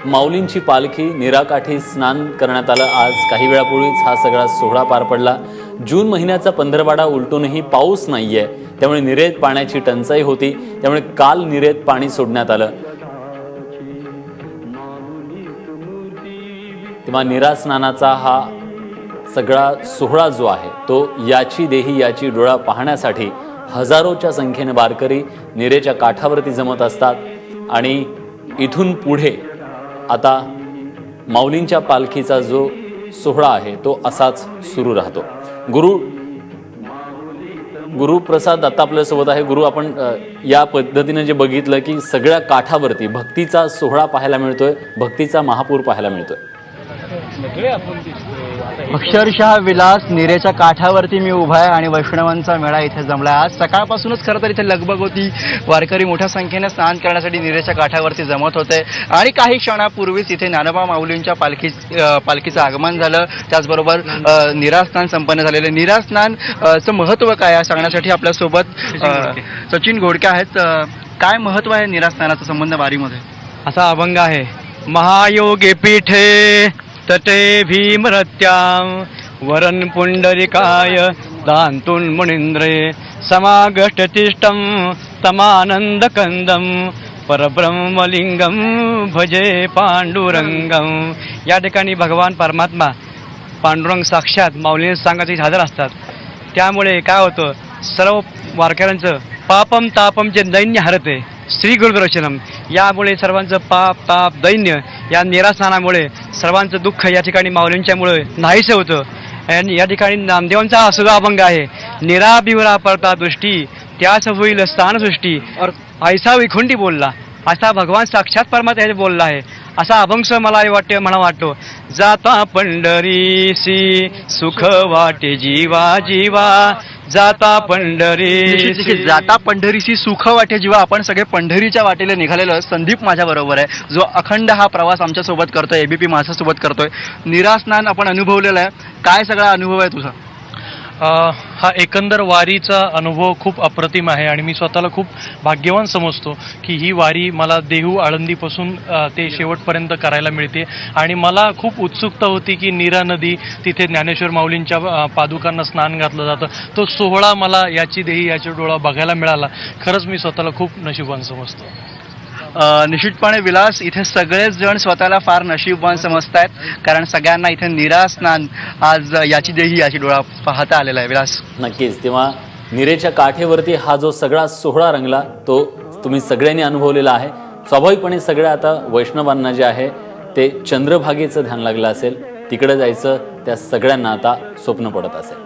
माऊलींची पालखी निराकाठी स्नान करण्यात आलं। आज काही वेळापूर्वीच हा सगळा सोहळा पार पडला। जून महिन्याचा पंधरवडा उलटूनही पाऊस नाहीये, त्यामुळे निरेत पाण्याची टंचाई होती। त्यामुळे काल निरेत पाणी सोडण्यात आलं। तेव्हा निरा स्नानाचा हा सगळा सोहळा जो आहे तो याची देही याची डोळा पाहण्यासाठी हजारोच्या संख्येने वारकरी निरेच्या काठावरती जमत असतात। आणि इथून पुढे आता माऊलींच्या पालखीचा जो सोहळा आहे तो असाच सुरू राहतो। गुरुप्रसाद आता आपल्यासोबत आहे। गुरु, आपण या पद्धतीने जे बघितलं की सगळ्या काठावरती भक्तीचा सोहळा पाहायला मिळतोय, भक्तीचा महापूर पाहायला मिळतोय। अक्षरशः विलास, निरेच्या काठावरती मी उभा आहे आणि वैष्णवांचा मेळा इथे जमला आहे। आज सकाळपासूनच खरं तर इथे लगबग होती। वारकरी मोठ्या संख्येने स्नान करण्यासाठी निरेच्या काठावरती जमत होते आणि काही क्षणापूर्वीच इथे ज्ञानोबा माऊलींच्या पालखीचं आगमन झालं। त्याचबरोबर निरास्नान संपन्न झालेलं। निरास्नानचं महत्त्व काय आहे सांगण्यासाठी आपल्यासोबत सचिन घोडके आहेत। काय महत्त्व आहे निरास्नानाचा संबंध वारीमध्ये? असा अभंग आहे, महायोगे पीठे तटे भीमरत्यां वरन पुंडरिकाय दांतुन मुनींद्रे समागष्टतिष्ठं तमानंदकंदं परब्रह्मलिंगं भजे पांडुरंगं। या ठिकाणी भगवान परमात्मा पांडुरंग साक्षात माऊलीने सांगायचे हजर असतात। त्यामुळे काय होतं, सर्व वारकऱ्यांचं पापम तापम जे दैन्य हरते श्री गुरुदर्शनम। यामुळे सर्वांचं पाप ताप दैन्य या निरास्नानामुळे सर्वांचं दुःख या ठिकाणी माऊलींच्यामुळे नाहीसे होतं। आणि या ठिकाणी नामदेवांचा हा सुद्धा अभंग आहे, निराभिवरा पडता दृष्टी त्यास होईल स्थानसृष्टी और ऐसा विखुंडी बोलला। असा भगवान साक्षात परमात्मा बोलला आहे। असा अभंग मला वाटतो, जाता पंढरीसी सुख वाटे जीवा जीवा जाता पंढरी। जाता पंढरीशी सुख वाटे जीवा। आपण सगळे पंढरीच्या वाटेला निघालेलो। संदीप माझ्या बरोबर आहे, जो अखंड हा प्रवास आमच्या सोबत करतोय, एबीपी माझ्यासोबत करतोय। निरास्नान आपण अनुभवलेलं आहे, काय सगळा अनुभव आहे तुझा? हा एकंदर वारीचा अनुभव खूप अप्रतिम आहे आणि मी स्वतःला खूप भाग्यवान समजतो की ही वारी मला देहू आळंदीपासून ते शेवटपर्यंत करायला मिळते। आणि मला खूप उत्सुकता होती की नीरा नदी तिथे ज्ञानेश्वर माऊलींच्या पादुकांना स्नान घातलं जातं, तो सोहळा मला याची देही याची डोळा बघायला मिळाला। खरंच मी स्वतःला खूप नशीबवान समजतो। निश्चितपणे विलास, इथे सगळेच जण स्वतःला फार नशीबवान समजतायत, कारण सगळ्यांना इथे निरास्नान आज याची देही याची डोळा पाहता आलेला आहे। विलास, नक्कीच। तेव्हा निरेच्या काठेवरती हा जो सगळा सोहळा रंगला तो तुम्ही सगळ्यांनी अनुभवलेला आहे। स्वाभाविकपणे सगळ्या आता वैष्णवांना जे आहे ते चंद्रभागेचं ध्यान लागलं असेल, तिकडे जायचं त्या सगळ्यांना आता स्वप्न पडत असेल।